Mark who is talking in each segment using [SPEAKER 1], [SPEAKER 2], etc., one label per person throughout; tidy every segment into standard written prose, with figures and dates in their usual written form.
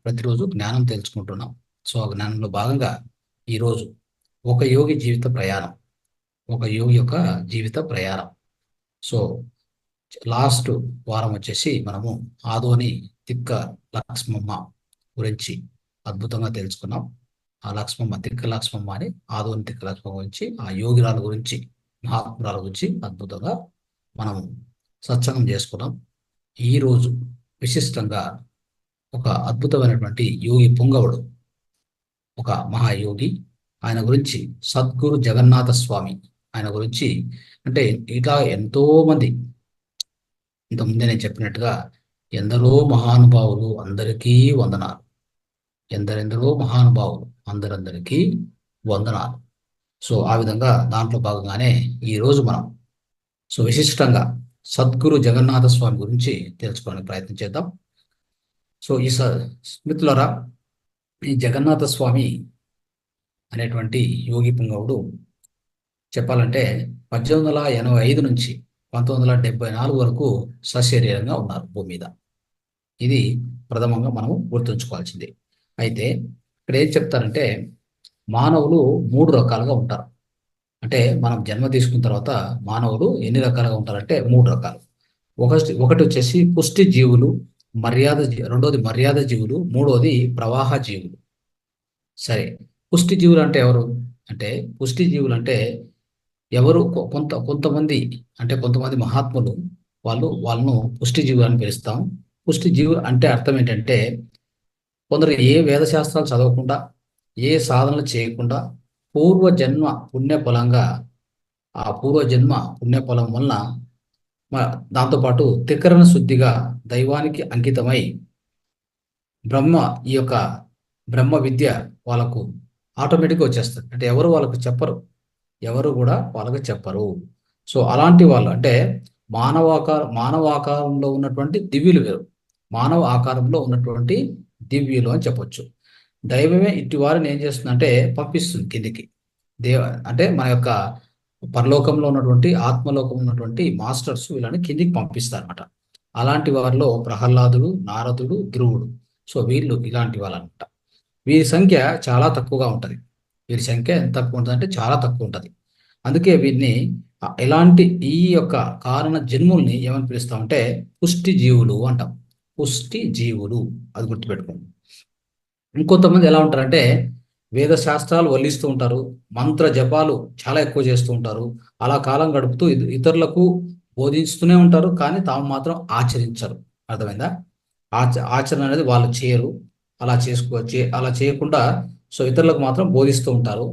[SPEAKER 1] ప్రతిరోజు జ్ఞానం తెలుసుకుంటున్నాం. సో ఆ జ్ఞానంలో భాగంగా ఈరోజు ఒక యోగి జీవిత ప్రయాణం, ఒక యోగి యొక్క జీవిత ప్రయాణం. సో లాస్ట్ వారం వచ్చేసి మనము ఆదోని తిక్క లక్ష్మమ్మ గురించి అద్భుతంగా తెలుసుకున్నాం. ఆ లక్ష్మమ్మ తిక్క లక్ష్మమ్మ అని ఆదోని తిక్క లక్ష్మమ్మ గురించి, ఆ యోగిరాల గురించి, మహాత్మురాల గురించి అద్భుతంగా మనం సత్సంగం చేసుకున్నాం. ఈరోజు విశిష్టంగా ఒక అద్భుతమైనటువంటి యోగి పుంగవుడు, ఒక మహాయోగి. ఆయన గురించి సద్గురు జగన్నాథ స్వామి, ఆయన గురించి అంటే ఇట్లా ఎంతో మంది, ఇంతకుముందే నేను చెప్పినట్టుగా ఎందరో మహానుభావులు, అందరికీ వందనాలు. ఎందరెందరో మహానుభావులు, అందరందరికీ వందనాలు. సో ఆ విధంగా దాంట్లో భాగంగానే ఈరోజు మనం విశిష్టంగా సద్గురు జగన్నాథ స్వామి గురించి తెలుసుకోవడానికి ప్రయత్నం చేద్దాం. సో మిత్రులారా, ఈ జగన్నాథ స్వామి అనేటువంటి యోగి పుంగవుడు చెప్పాలంటే 1885 నుంచి 1974 వరకు సశరీరంగా ఉన్నారు భూమి మీద. ఇది ప్రథమంగా మనము గుర్తుంచుకోవాల్సింది. అయితే ఇక్కడ ఏం చెప్తారంటే, మానవులు 3 రకాలుగా ఉంటారు. అంటే మనం జన్మ తీసుకున్న తర్వాత మానవులు ఎన్ని రకాలుగా ఉంటారంటే 3 రకాలు. ఒకటి వచ్చేసి పుష్టి జీవులు, రెండోది మర్యాద జీవులు, మూడోది ప్రవాహ జీవులు. సరే, పుష్టి జీవులు అంటే ఎవరు అంటే, పుష్టి జీవులు అంటే ఎవరు కొంతమంది, అంటే కొంతమంది మహాత్ములు, వాళ్ళను పుష్టి జీవులు అని పిలుస్తాం. పుష్టి జీవులు అంటే అర్థం ఏంటంటే, కొందరు ఏ వేద శాస్త్రాలు చదవకుండా, ఏ సాధనలు చేయకుండా, పూర్వజన్మ పుణ్యఫలంగా, ఆ పూర్వజన్మ పుణ్యఫలం వలన దాంతోపాటు త్రికరణ శుద్ధిగా దైవానికి అంకితమై బ్రహ్మ ఈ యొక్క బ్రహ్మ విద్య వాళ్ళకు ఆటోమేటిక్గా వచ్చేస్తుంది. అంటే ఎవరు వాళ్ళకు చెప్పరు, ఎవరు కూడా వాళ్ళకు చెప్పరు. సో అలాంటి వాళ్ళు అంటే మానవ ఆకారంలో ఉన్నటువంటి దివ్యులు వేరు, మానవ ఆకారంలో ఉన్నటువంటి దివ్యులు అని చెప్పొచ్చు. దైవమే ఇటు వారిని ఏం చేస్తుందంటే పంపిస్తుంది కిందికి. అంటే మన యొక్క పరలోకంలో ఉన్నటువంటి, ఆత్మలోకంలో ఉన్నటువంటి మాస్టర్స్ వీళ్ళని కిందికి పంపిస్తారన్నమాట. అలాంటి వారిలో ప్రహ్లాదుడు, నారదుడు, ధ్రువుడు. సో వీళ్ళు ఇలాంటి వాళ్ళు అనమాట. వీరి సంఖ్య చాలా తక్కువగా ఉంటుంది. వీరి సంఖ్య ఎంత తక్కువ ఉంటుంది అంటే చాలా తక్కువ ఉంటుంది. అందుకే వీరిని ఇలాంటి ఈ యొక్క కారణ జన్ముల్ని ఏమని పిలుస్తామంటే పుష్టి జీవులు అంటాం. పుష్టి జీవులు, అది గుర్తుపెట్టుకోండి. ఇంకొంతమంది ఎలా ఉంటారంటే వేద శాస్త్రాలు వల్లిస్తూ ఉంటారు, మంత్ర జపాలు చాలా ఎక్కువ చేస్తూ ఉంటారు, అలా కాలం గడుపుతూ ఇతరులకు బోధిస్తూనే ఉంటారు, కానీ తాము మాత్రం ఆచరించరు. అర్థమైందా? ఆచరణ అనేది వాళ్ళు చేయరు. అలా చేయకుండా ఇతరులకు మాత్రం బోధిస్తూ ఉంటారు.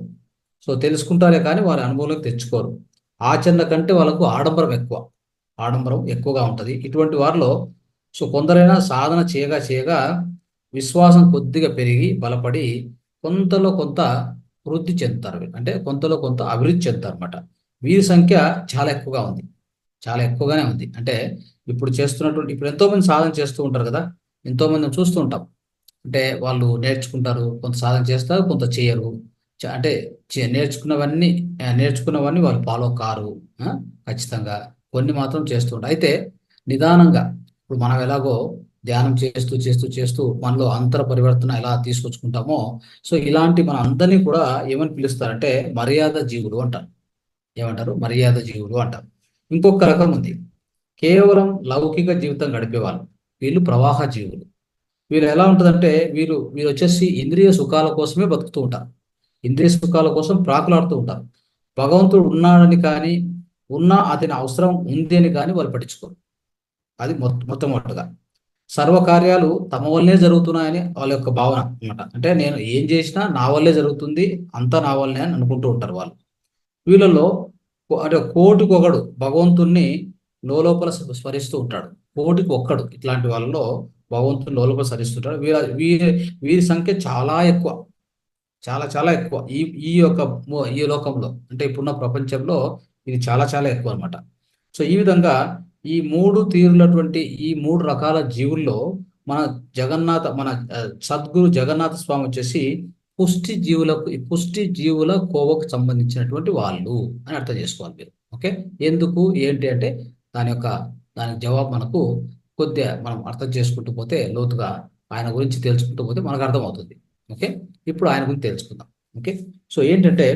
[SPEAKER 1] తెలుసుకుంటారే కానీ వారి అనుభవంలోకి తెచ్చుకోరు. ఆచరణ కంటే వాళ్ళకు ఆడంబరం ఎక్కువగా ఉంటుంది. ఇటువంటి వారిలో కొందరైనా సాధన చేయగా చేయగా విశ్వాసం కొద్దిగా పెరిగి బలపడి కొంతలో కొంత వృద్ధి చెందుతారు. అంటే కొంతలో కొంత అభివృద్ధి చెందుతారు అనమాట. వీరి సంఖ్య చాలా ఎక్కువగా ఉంది, చాలా ఎక్కువగానే ఉంది. అంటే ఇప్పుడు ఎంతో మంది సాధన చేస్తూ ఉంటారు కదా, ఎంతో మందిని చూస్తూ ఉంటాం. అంటే వాళ్ళు నేర్చుకుంటారు, కొంత సాధన చేస్తారు, కొంత చేయరు. అంటే నేర్చుకున్నవన్నీ వాళ్ళు ఫాలో కారు. ఖచ్చితంగా కొన్ని మాత్రం చేస్తూ ఉంటారు. అయితే నిదానంగా, ఇప్పుడు మనం ఎలాగో ధ్యానం చేస్తూ చేస్తూ చేస్తూ మనలో అంతర పరివర్తన ఎలా తీసుకొచ్చుకుంటామో, ఇలాంటి మన అందరినీ కూడా ఏమని పిలుస్తారంటే మర్యాద జీవులు అంటారు. ఏమంటారు? మర్యాద జీవులు అంటారు. ఇంకొక రకం ఉంది, కేవలం లౌకిక జీవితం గడిపేవాళ్ళు. వీళ్ళు ప్రవాహ జీవులు. వీరు ఎలా ఉంటుందంటే వీరు వచ్చేసి ఇంద్రియ సుఖాల కోసమే బతుకుతూ ఉంటారు. ఇంద్రియ సుఖాల కోసం ప్రాకులాడుతూ ఉంటారు. భగవంతుడు ఉన్నాడని కానీ, అతని అవసరం ఉంది అని కానీ వాళ్ళు పట్టించుకోరు. అది మొట్టమొదటిగా. సర్వకార్యాలు తమ వల్లే జరుగుతున్నాయని వాళ్ళ యొక్క భావన అనమాట. అంటే నేను ఏం చేసినా నా వల్లే జరుగుతుంది, అంతా నా వల్లే అని అనుకుంటూ ఉంటారు వాళ్ళు. వీళ్ళలో అంటే కోటికొకడు భగవంతుణ్ణి లోపల స్మరిస్తూ ఉంటాడు. కోటికి ఒక్కడు ఇట్లాంటి వాళ్ళలో భగవంతుని లోపల స్మరిస్తుంటాడు. వీరి సంఖ్య చాలా ఎక్కువ, చాలా చాలా ఎక్కువ ఈ ఈ లోకంలో. అంటే ఇప్పుడున్న ప్రపంచంలో ఇది చాలా చాలా ఎక్కువ అనమాట. ఈ విధంగా ఈ మూడు రకాల జీవుల్లో మన సద్గురు జగన్నాథ స్వామి వచ్చేసి పుష్టి జీవుల కోవకు సంబంధించినటువంటి వాళ్ళు అని అర్థం చేసుకోవాలి మీరు. ఓకే, ఎందుకు ఏంటి అంటే దానికి జవాబు మనకు కొద్దిగా మనం అర్థం చేసుకుంటూ పోతే లోతుగా ఆయన గురించి తెలుసుకుంటూ పోతే మనకు అర్థమవుతుంది. ఓకే, ఇప్పుడు ఆయన గురించి తెలుసుకుందాం. ఓకే, సో ఏంటంటే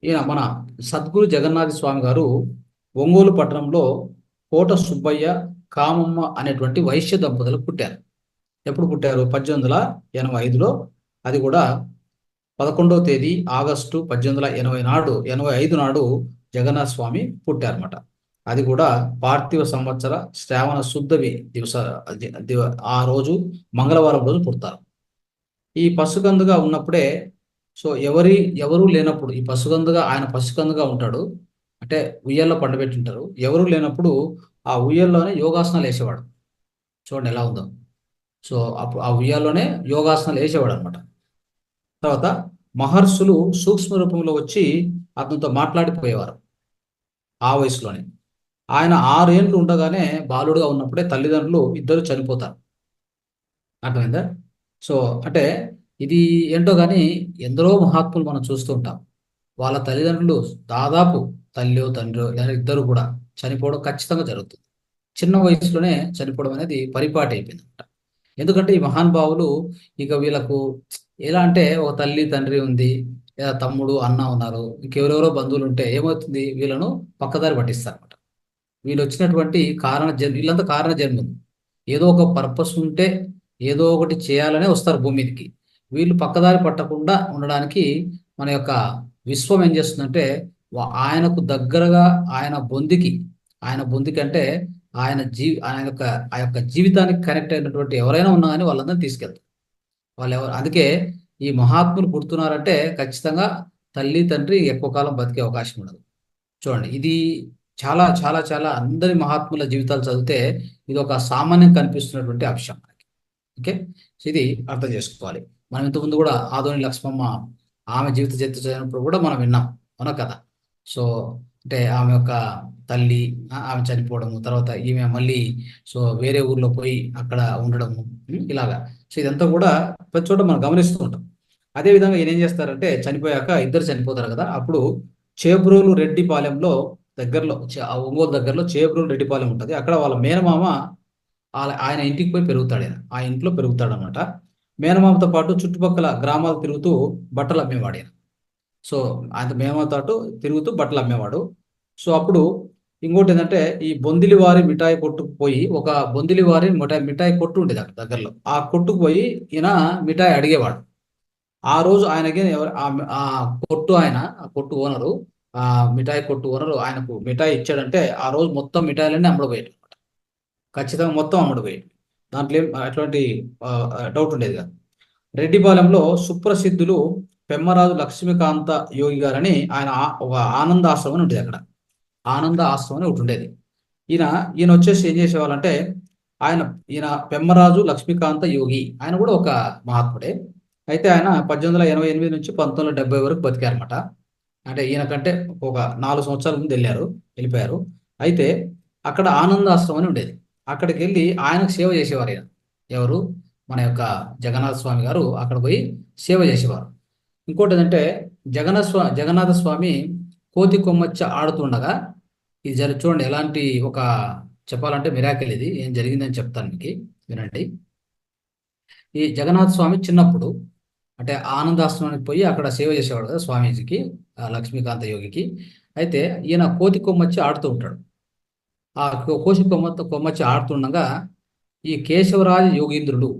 [SPEAKER 1] ఈయన మన సద్గురు జగన్నాథ స్వామి గారు ఒంగోలు పట్టణంలో కోట సుబ్బయ్య, కామమ్మ అనేటువంటి వైశ్య దంపతులకు పుట్టారు. ఎప్పుడు పుట్టారు? 1885లో. అది కూడా 11వ తేదీ ఆగస్టు 1885 నాడు జగన్నాథ స్వామి పుట్టారన్నమాట. అది కూడా పార్థివ సంవత్సర శ్రావణ శుద్ధవి ఆ రోజు మంగళవారం రోజు పుడతారు. ఈ పసుగందుగా ఉన్నప్పుడే, సో ఎవరు లేనప్పుడు, ఈ పసుగందుగా ఆయన పసుగందుగా ఉంటాడు. అంటే ఉయ్యాల్లో పండబెట్టింటారు. ఎవరు లేనప్పుడు ఆ ఉయ్యల్లోనే యోగాసనాలు వేసేవాడు. చూడండి ఎలా ఉందో. సో అప్పుడు ఆ ఉయ్యాల్లోనే యోగాసనాలు వేసేవాడు అనమాట. తర్వాత మహర్షులు సూక్ష్మ రూపంలో వచ్చి అతనితో మాట్లాడిపోయేవారు ఆ వయసులోనే. ఆయన 6 ఏండ్లు ఉండగానే, బాలుడుగా ఉన్నప్పుడే తల్లిదండ్రులు ఇద్దరు చనిపోతారు. అర్థమైందా? సో అంటే ఇది ఏంటో కానీ ఎందరో మహాత్ములు మనం చూస్తూ ఉంటాం. వాళ్ళ తల్లిదండ్రులు దాదాపు తల్లి తండ్రి లేదా ఇద్దరు కూడా చనిపోవడం ఖచ్చితంగా జరుగుతుంది. చిన్న వయసులోనే చనిపోవడం అనేది పరిపాటి అయిపోయింది అనమాట. ఎందుకంటే ఈ మహానుభావులు ఇక వీళ్ళకు ఎలా అంటే, ఒక తల్లి తండ్రి ఉంది, లేదా తమ్ముడు అన్న ఉన్నారు, ఇంకెవరెవరో బంధువులు ఉంటే ఏమవుతుంది, వీళ్ళను పక్కదారి పట్టిస్తారు అనమాట. వీళ్ళు వచ్చినటువంటి వీళ్ళంతా కారణ జన్మం. ఏదో ఒక పర్పస్ ఉంటే ఏదో ఒకటి చేయాలనే వస్తారు భూమి మీదకి. వీళ్ళు పక్కదారి పట్టకుండా ఉండడానికి మన యొక్క విశ్వం ఏం చేస్తుందంటే, ఆయనకు దగ్గరగా ఆయన బొందికి అంటే ఆ యొక్క జీవితానికి కనెక్ట్ అయినటువంటి ఎవరైనా ఉన్నా కానీ వాళ్ళందరినీ తీసుకెళ్తారు. వాళ్ళు ఎవరు, అందుకే ఈ మహాత్ములు పుడుతున్నారంటే ఖచ్చితంగా తల్లి తండ్రి ఎక్కువ కాలం బతికే అవకాశం ఉండదు. చూడండి, ఇది చాలా చాలా చాలా అందరి మహాత్ముల జీవితాలు చదివితే ఇది ఒక సామాన్యం కనిపిస్తున్నటువంటి అంశం మనకి. ఓకే, సో ఇది అర్థం చేసుకోవాలి. మనం ఇంతకుముందు కూడా ఆదోని లక్ష్మమ్మ, ఆమె జీవిత చరిత్ర చదివినప్పుడు కూడా మనం విన్నాం, అవునా కదా? సో అంటే ఆమె యొక్క తల్లి, ఆమె చనిపోవడము, తర్వాత ఈమె మళ్ళీ సో వేరే ఊర్లో పోయి అక్కడ ఉండడము, ఇలాగా. సో ఇదంతా కూడా ప్రతి చోట మనం గమనిస్తూ ఉంటాం. అదే విధంగా ఈయన ఏం చేస్తారంటే, చనిపోయాక ఇద్దరు చనిపోతారు కదా, అప్పుడు చేబ్రోలు రెడ్డిపాలెంలో దగ్గరలో ఆ ఒంగోలు దగ్గరలో చేబ్రోలు రెడ్డిపాలెం ఉంటుంది. అక్కడ వాళ్ళ మేనమామ ఆయన ఇంటికి పోయి పెరుగుతాడు. ఆ ఇంట్లో పెరుగుతాడు అనమాట. మేనమామతో పాటు చుట్టుపక్కల గ్రామాలు తిరుగుతూ బట్టలు అమ్మేవాడు ఆయన. సో ఆయన మేనమామతో తిరుగుతూ బట్టలు అమ్మేవాడు. సో అప్పుడు ఇంకోటి ఏంటంటే, ఈ బొందిలివారి మిఠాయి కొట్టుకు పోయి, ఒక బొందిలివారి మిఠాయి కొట్టు ఉండేది అక్కడ దగ్గరలో. ఆ కొట్టుకు పోయి ఈయన మిఠాయి అడిగేవాడు. ఆ రోజు ఆయనకి ఆ కొట్టు ఓనరు, ఆ మిఠాయి కొట్టు ఓనరు ఆయనకు మిఠాయి ఇచ్చాడంటే, ఆ రోజు మొత్తం మిఠాయిలన్నీ అమ్మడిపోయాడు అనమాట. ఖచ్చితంగా మొత్తం అమ్మడిపోయాడు. దాంట్లో ఏం అటువంటి డౌట్ ఉండేది కాదు. రెడ్డిపాలెంలో సుప్రసిద్ధులు పెమ్మరాజు లక్ష్మీకాంత యోగి గారని ఆయన ఒక ఆనంద ఆశ్రమం ఉండేది అక్కడ. ఆనంద ఆశ్రమం అని ఒకటి ఉండేది. ఈయన వచ్చేసి ఏం చేసేవాళ్ళంటే, ఈయన పెమ్మరాజు లక్ష్మీకాంత యోగి, ఆయన కూడా ఒక మహాత్ముడే. అయితే ఆయన 1888 నుంచి 1970 వరకు బతికారన్నమాట. అంటే ఈయన కంటే ఒక 4 సంవత్సరాల ముందు వెళ్ళిపోయారు. అయితే అక్కడ ఆనంద ఆశ్రమం అని ఉండేది. అక్కడికి వెళ్ళి ఆయనకు సేవ చేసేవారు. ఎవరు? మన యొక్క జగన్నాథ స్వామి గారు అక్కడ పోయి సేవ చేసేవారు. ఇంకోటి ఏంటంటే, జగన్నాథ స్వామి కోతి కొమ్మచ్చ ఆడుతుండగా, ఇది చూడండి ఎలాంటి ఒక, చెప్పాలంటే మిరాకిల్. ఇది ఏం జరిగిందని చెప్తాను మీకు, వినండి. ఈ జగన్నాథ స్వామి చిన్నప్పుడు అంటే ఆనందాశ్రమానికి పోయి అక్కడ సేవ చేసేవాడు కదా స్వామీజీకి, లక్ష్మీకాంత యోగికి. అయితే ఈయన కోతి కొమ్మచ్చి ఆడుతూ ఉంటాడు. ఆ కొమ్మచ్చి ఆడుతుండగా ఈ కేశవరాజ యోగీంద్రుడు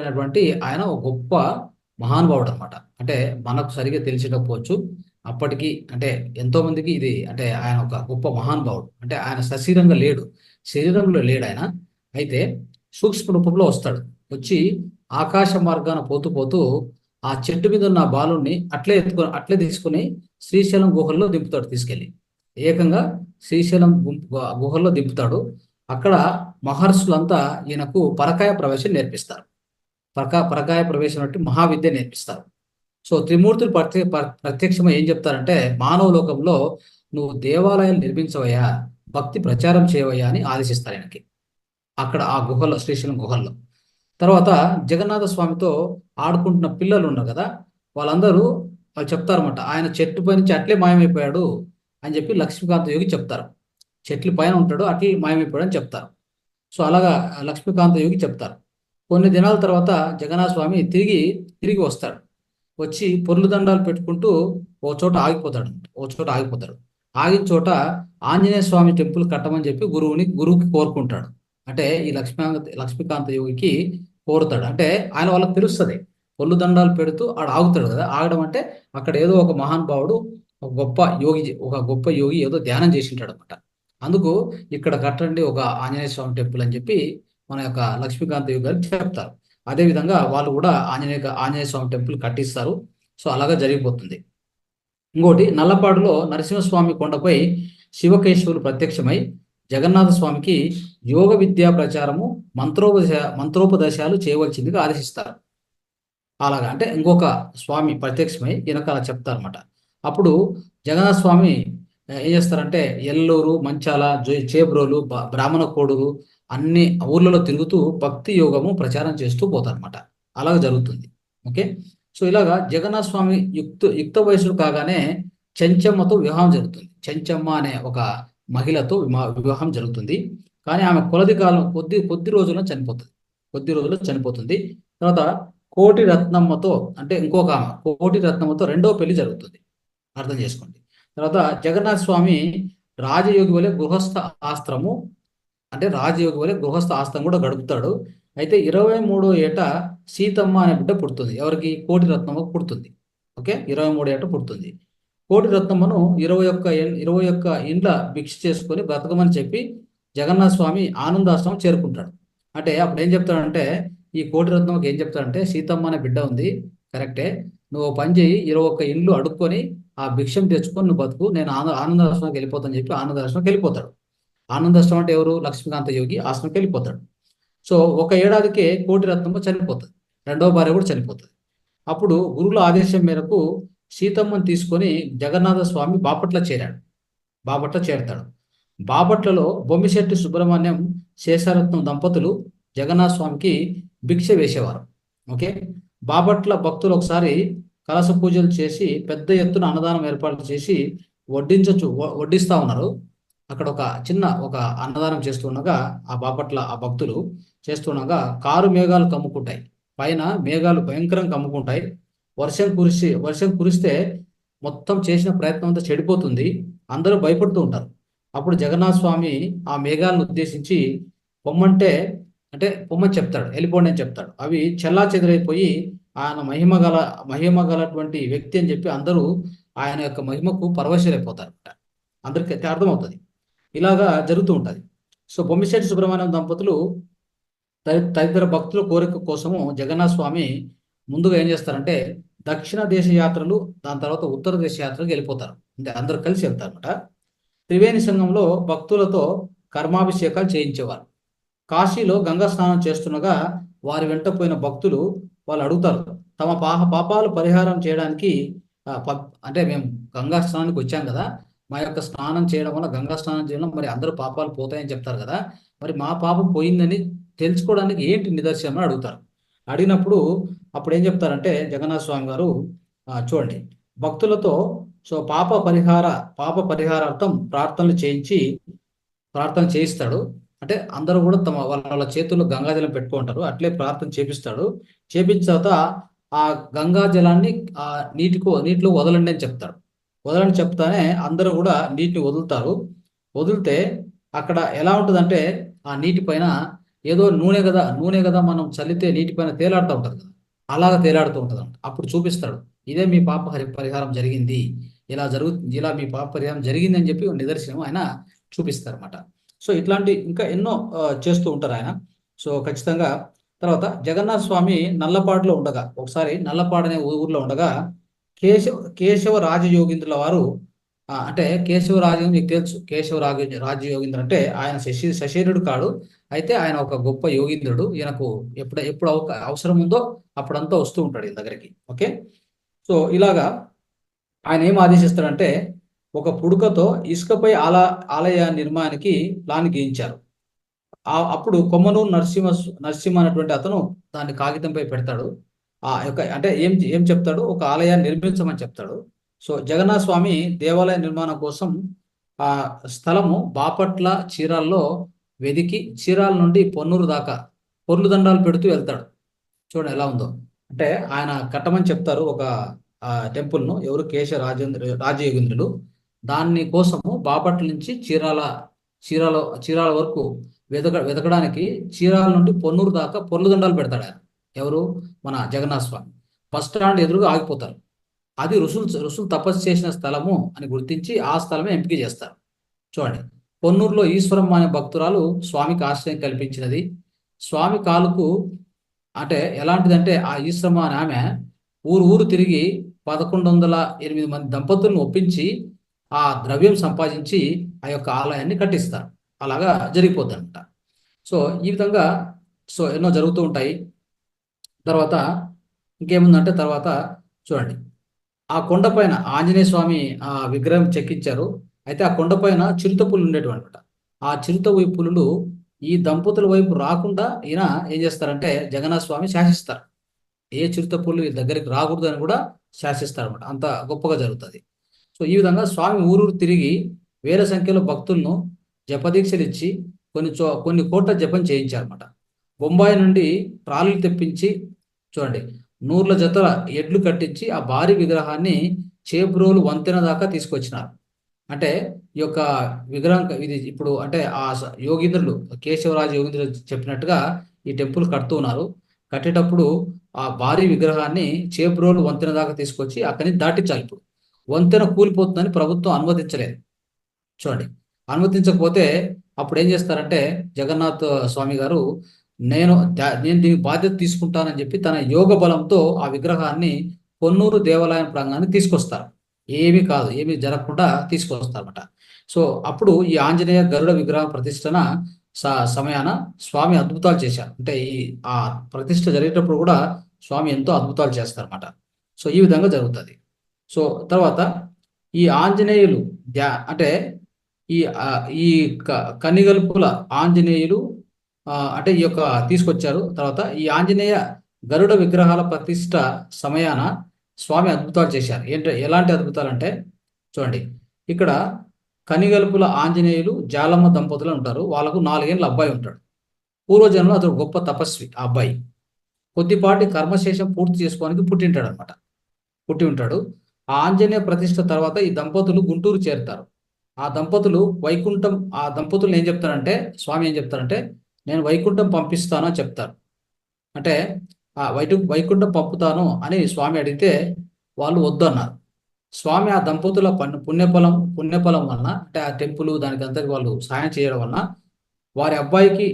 [SPEAKER 1] అనేటువంటి ఆయన ఒక గొప్ప మహానుభావుడు అనమాట. అంటే మనకు సరిగా తెలిసినకపోవచ్చు, అప్పటికి అంటే ఎంతో మందికి ఇది, అంటే ఆయన ఒక గొప్ప మహానుభావుడు. అంటే ఆయన శరీరంలో లేడు ఆయన. అయితే సూక్ష్మ రూపంలో వస్తాడు. వచ్చి ఆకాశ మార్గాన పోతూ పోతూ ఆ చెట్టు మీద ఉన్న బాలుని అట్లే తీసుకుని శ్రీశైలం గుహల్లో దింపుతాడు. తీసుకెళ్ళి ఏకంగా శ్రీశైలం గుహల్లో దింపుతాడు. అక్కడ మహర్షులంతా ఈయనకు పరకాయ ప్రవేశం నేర్పిస్తారు. పరకాయ ప్రవేశం అంటే మహావిద్య నేర్పిస్తారు. సో త్రిమూర్తులు ప్రత్యక్షమై ఏం చెప్తారంటే, మానవ లోకంలో నువ్వు దేవాలయాలు నిర్మించవయ్యా, భక్తి ప్రచారం చేయవయ్యా అని ఆదేశిస్తారు ఆయనకి అక్కడ ఆ గుహల్లో, శ్రీశైలం గుహల్లో. తర్వాత జగన్నాథ స్వామితో ఆడుకుంటున్న పిల్లలు ఉన్నారు కదా, వాళ్ళు చెప్తారన్నమాట, ఆయన చెట్టు పై నుంచి అట్లే మాయమైపోయాడు అని చెప్పి లక్ష్మీకాంత యోగి చెప్తారు. చెట్ల పైన ఉంటాడు, అట్లే మాయమైపోయాడు అని చెప్తారు. సో అలాగా లక్ష్మీకాంత యోగి చెప్తారు. కొన్ని దినాల తర్వాత జగన్నాథ స్వామి తిరిగి తిరిగి వస్తాడు. వచ్చి పొర్లు దండాలు పెట్టుకుంటూ ఓ చోట ఆగిపోతాడు. ఆగిన చోట ఆంజనేయ స్వామి టెంపుల్ కట్టమని చెప్పి గురువుకి కోరుకుంటాడు. అంటే ఈ లక్ష్మీకాంత యోగికి కోరుతాడు. అంటే ఆయన వాళ్ళకి తెలుస్తుంది, పొర్లు దండాలు పెడుతూ ఆడ ఆగుతాడు కదా. ఆగడం అంటే అక్కడ ఏదో ఒక మహానుభావుడు, ఒక గొప్ప యోగి ఏదో ధ్యానం చేసింటాడు అనమాట. అందుకు ఇక్కడ కట్టండి ఒక ఆంజనేయ స్వామి టెంపుల్ అని చెప్పి మన యొక్క లక్ష్మీకాంత యోగి గారికి చెప్తారు. అదే విధంగా వాళ్ళు కూడా ఆంజనేయ స్వామి టెంపుల్ కట్టిస్తారు. సో అలాగా జరిగిపోతుంది. ఇంకోటి, నల్లపాడులో నరసింహస్వామి కొండపై శివకేశవులు ప్రత్యక్షమై జగన్నాథ స్వామికి యోగ విద్యా ప్రచారము, మంత్రోపదేశాలు చేయవలసిందిగా ఆదేశిస్తారు. అలాగా అంటే ఇంకొక స్వామి ప్రత్యక్షమై ఈయనకు అలా చెప్తారన్నమాట. అప్పుడు జగన్నాథ స్వామి ఏం చేస్తారంటే ఎల్లూరు, మంచాల, చేబ్రోలు, బ్రాహ్మణ కోడూరు అన్ని ఊర్లలో తిరుగుతూ భక్తి యోగము ప్రచారం చేస్తూ పోతారనమాట. అలాగ జరుగుతుంది. ఓకే. సో ఇలాగా జగన్నాథ స్వామి యుక్త వయసుడు కాగానే చెంచమ్మతో వివాహం జరుగుతుంది. చెంచమ్మ అనే ఒక మహిళతో వివాహం జరుగుతుంది. కానీ ఆమె కొద్ది రోజుల్లో చనిపోతుంది. తర్వాత కోటి రత్నమ్మతో, అంటే ఇంకొక ఆమె కోటి రత్నమ్మతో రెండవ పెళ్లి జరుగుతుంది. అర్థం చేసుకోండి. తర్వాత జగన్నాథ స్వామి రాజయోగి వలె గృహస్థ ఆస్తం కూడా గడుపుతాడు. అయితే 23వ ఏట సీతమ్మ అనే బిడ్డ పుడుతుంది. ఎవరికి? కోటి రత్నమ్మకు పుడుతుంది. ఓకే, 23 ఏట పుడుతుంది. కోటి రత్నమ్మను 21 ఇండ్ల భిక్ష చేసుకొని బ్రతకమని చెప్పి జగన్నాథ స్వామి ఆనందాశ్రమం చేరుకుంటాడు. అంటే అప్పుడు ఏం చెప్తాడంటే, ఈ కోటి రత్నమ్మకి ఏం చెప్తాడంటే, సీతమ్మ అనే బిడ్డ ఉంది, కరెక్టే, నువ్వు పని చేయి, 21 ఇండ్లు అడుక్కొని ఆ భిక్షం తెచ్చుకొని నువ్వు బతుకు, నేను ఆనందాశ్రమానికి వెళ్ళిపోతాను చెప్పి ఆనందాశ్రమానికి వెళ్ళిపోతాడు. ఆనందాశ్రమం అంటే ఎవరు? లక్ష్మీకాంత యోగి ఆశ్రమంకి వెళ్ళిపోతాడు. సో ఒక ఏడాదికే కోటి రత్నమ్మ చనిపోతుంది. రెండవ భార్య కూడా చనిపోతుంది. అప్పుడు గురువుల ఆదేశం మేరకు సీతమ్మని తీసుకొని జగన్నాథ స్వామి బాపట్ల చేరతాడు. బాపట్లలో బొమ్మిశెట్టి సుబ్రహ్మణ్యం, శేషారత్నం దంపతులు జగన్నాథ స్వామికి భిక్ష వేసేవారు. ఓకే. బాపట్ల భక్తులు ఒకసారి కలశ పూజలు చేసి పెద్ద ఎత్తున అన్నదానం ఏర్పాటు చేసి వడ్డిస్తా ఉన్నారు. అక్కడ ఒక అన్నదానం చేస్తుండగా ఆ భక్తులు చేస్తుండగా కారు మేఘాలు కమ్ముకుంటాయి. పైన మేఘాలు భయంకరంగా కమ్ముకుంటాయి. వర్షం కురిస్తే మొత్తం చేసిన ప్రయత్నం అంతా చెడిపోతుంది. అందరూ భయపడుతూ ఉంటారు. అప్పుడు జగన్నాథ స్వామి ఆ మేఘాలను ఉద్దేశించి పొమ్మని చెప్తాడు, వెళ్ళిపోండి అని చెప్తాడు. అవి చెల్లా చెదరైపోయి ఆయన మహిమ గలటువంటి వ్యక్తి అని చెప్పి అందరూ ఆయన యొక్క మహిమకు పరవశులైపోతారు. అందరికీ అర్థమవుతుంది. ఇలాగా జరుగుతూ ఉంటుంది. సో బొమ్మిశెట్టి సుబ్రహ్మణ్యం దంపతులు తదితర భక్తుల కోరిక కోసము జగన్నాథ స్వామి ముందుగా ఏం చేస్తారంటే దక్షిణ దేశ యాత్రలు, దాని తర్వాత ఉత్తర దేశ యాత్రలకు వెళ్ళిపోతారు. అంటే అందరూ కలిసి వెళ్తారన్నమాట. త్రివేణి సంఘంలో భక్తులతో కర్మాభిషేకాలు చేయించేవారు. కాశీలో గంగా స్నానం చేస్తుండగా వారి వెంట పోయిన భక్తులు వాళ్ళు అడుగుతారు, తమ పాపాలు పరిహారం చేయడానికి అంటే మేము గంగా స్నానానికి వచ్చాం కదా, మా యొక్క స్నానం చేయడం వల్ల, గంగా స్నానం చేయడం మరి అందరూ పాపాలు పోతాయని చెప్తారు కదా, మరి మా పాపం పోయిందని తెలుసుకోవడానికి ఏంటి నిదర్శనం అని అడుగుతారు. అడిగినప్పుడు అప్పుడు ఏం చెప్తారంటే జగన్నాథ స్వామి గారు చూడండి, భక్తులతో సో పాప పరిహారార్థం ప్రార్థన చేయిస్తాడు. అంటే అందరూ కూడా తమ వాళ్ళ చేతుల్లో గంగాజలం పెట్టుకుంటారు, అట్లే ప్రార్థన చేపించిన తర్వాత ఆ గంగా జలాన్ని నీటిలో వదలండి అని చెప్తాడు. వదలని చెప్తానే అందరూ కూడా నీటిని వదులుతారు. వదిలితే అక్కడ ఎలా ఉంటుందంటే ఆ నీటి పైన ఏదో నూనె కదా మనం చల్లితే నీటి పైన తేలాడుతూ ఉంటుంది కదా, అలాగా తేలాడుతూ ఉంటుంది. అప్పుడు చూపిస్తాడు, ఇదే మీ పాప పరిహారం జరిగింది, ఇలా మీ పాప పరిహారం జరిగింది అని చెప్పి నిదర్శనం ఆయన చూపిస్తారు అనమాట. సో ఇట్లాంటి ఇంకా ఎన్నో చేస్తూ ఉంటారు ఆయన. సో ఖచ్చితంగా. తర్వాత జగన్నాథ స్వామి నల్లపాడులో ఉండగా, ఒకసారి నల్లపాడు అనే ఊర్లో ఉండగా కేశవ రాజయోగింద్రుల వారు అంటే మీకు తెలుసు, రాజయోగింద్ర అంటే ఆయన శశీరుడు కాడు, అయితే ఆయన ఒక గొప్ప యోగింద్రుడు. ఈయనకు ఎప్పుడు అవసరం ఉందో అప్పుడంతా వస్తూ ఉంటాడు ఈయన దగ్గరికి. ఓకే. సో ఇలాగా ఆయన ఏం ఆదేశిస్తాడంటే ఒక పుడకతో ఇసుకపై ఆలయ నిర్మాణానికి ప్లాన్ గీయించారు. అప్పుడు కొమ్మనూరు నరసింహ అనేటువంటి అతను దాన్ని కాగితంపై పెడతాడు. అంటే ఏం చెప్తాడు, ఒక ఆలయాన్ని నిర్మించమని చెప్తాడు. సో జగన్నాథ స్వామి దేవాలయ నిర్మాణం కోసం ఆ స్థలము బాపట్ల చీరాల్లో వెదికి చీరాల నుండి పొన్నూరు దాకా పొర్లు దండాలు పెడుతూ వెళ్తాడు. చూడండి ఎలా ఉందో. అంటే ఆయన కట్టమని చెప్తారు ఒక టెంపుల్ను, ఎవరు రాజయోగేంద్రులు. దాని కోసము బాపట్ల నుంచి చీరాల వరకు వెతకడానికి చీరాల నుండి పొన్నూరు దాకా పొర్లు దండాలు పెడతాడు ఆయన. ఎవరు? మన జగన్నాథ స్వామి. బస్ స్టాండ్ ఎదురుగా ఆగిపోతారు. అది ఋషులు తపస్సు చేసిన స్థలము అని గుర్తించి ఆ స్థలమే ఎంపిక చేస్తారు. చూడండి, పొన్నూరులో ఈశ్వరమ్మ అనే భక్తురాలు స్వామికి ఆశ్రయం కల్పించినది. స్వామి కాలుకు అంటే ఎలాంటిదంటే, ఆ ఈశ్వరమ్మ అనే ఆమె ఊరు ఊరు తిరిగి 1108 మంది దంపతులను ఒప్పించి ఆ ద్రవ్యం సంపాదించి ఆ యొక్క ఆలయాన్ని కట్టిస్తారు. అలాగా జరిగిపోద్ది అనమాట. సో ఈ విధంగా ఎన్నో జరుగుతూ ఉంటాయి. తర్వాత ఇంకేముందంటే, తర్వాత చూడండి, ఆ కొండపైన ఆంజనేయ స్వామి ఆ విగ్రహం చెక్కించారు. అయితే ఆ కొండపైన చిరుత పులులు ఉండేటివన్నమాట. ఆ చిరుత పులులు ఈ దంపతుల వైపు రాకుండా ఈయన ఏం చేస్తారంటే, జగన్నాథ స్వామి శాసిస్తారు. ఏ చిరుత పులు వీళ్ళ దగ్గరికి రాకూడదు అని కూడా శాసిస్తారు అనమాట. అంత గొప్పగా జరుగుతుంది. సో ఈ విధంగా స్వామి ఊరూరు తిరిగి వేల సంఖ్యలో భక్తులను జపదీక్షలు ఇచ్చి కొన్ని కోట్ల జపం చేయించారన్నమాట. బొంబాయి నుండి ట్రాలీలు తెప్పించి, చూడండి, నూర్ల జతల ఎడ్లు కట్టించి ఆ భారీ విగ్రహాన్ని చేబ్రోలు వంతెన దాకా తీసుకొచ్చినారు. అంటే ఈ యొక్క విగ్రహం ఇది ఇప్పుడు అంటే యోగీంద్రులు, కేశవరాజు యోగీంద్రులు చెప్పినట్టుగా ఈ టెంపుల్ కడుతూ ఉన్నారు. కట్టేటప్పుడు ఆ భారీ విగ్రహాన్ని చేబ్రోలు వంతెన దాకా తీసుకొచ్చి అక్కడి నుంచి దాటించాలి. ఇప్పుడు వంతెన కూలిపోతుందని ప్రభుత్వం అనుమతించలేదు. చూడండి, అనుమతించకపోతే అప్పుడు ఏం చేస్తారంటే, జగన్నాథ్ స్వామి గారు నేను దీని బాధ్యత తీసుకుంటానని చెప్పి తన యోగ బలంతో ఆ విగ్రహాన్ని పొన్నూరు దేవాలయం ప్రాంగణానికి తీసుకొస్తారు. ఏమీ కాదు, ఏమీ జరగకుండా తీసుకొస్తారన్నమాట. సో అప్పుడు ఈ ఆంజనేయ గరుడ విగ్రహ ప్రతిష్టన సమయాన స్వామి అద్భుతాలు చేశారు. అంటే ఆ ప్రతిష్ట జరిగేటప్పుడు కూడా స్వామి ఎంతో అద్భుతాలు చేస్తారన్నమాట. సో ఈ విధంగా జరుగుతుంది. సో తర్వాత ఈ ఆంజనేయులు అంటే ఈ ఈ కనిగల్పుల ఆంజనేయులు అంటే ఈ యొక్క తీసుకొచ్చారు. తర్వాత ఈ ఆంజనేయ గరుడ విగ్రహాల ప్రతిష్ట సమయాన స్వామి అద్భుతాలు చేశారు. ఎలాంటి అద్భుతాలు అంటే, చూడండి, ఇక్కడ కనిగల్పుల ఆంజనేయులు జాలమ్మ దంపతులు ఉంటారు. వాళ్ళకు 4 ఏళ్ళ అబ్బాయి ఉంటాడు. పూర్వజన్మలో అతడు గొప్ప తపస్వి. ఆ అబ్బాయి కొద్దిపాటి కర్మశేషం పూర్తి చేసుకోవడానికి పుట్టి ఉంటాడు. ఆ ఆంజనేయ ప్రతిష్ట తర్వాత ఈ దంపతులు గుంటూరు చేరుతారు. ఆ దంపతులు ఏం చెప్తారంటే, స్వామి ఏం చెప్తారంటే, నేను వైకుంఠం పంపిస్తాను అని చెప్తారు. అంటే ఆ వైకుంఠం పంపుతాను అని స్వామి అడిగితే వాళ్ళు వద్దు అన్నారు. స్వామి ఆ దంపతుల పుణ్యఫలం వలన, అంటే ఆ టెంపుల్ దానికి అంతటి వాళ్ళు సాయం చేయడం వలన వారి అబ్బాయికి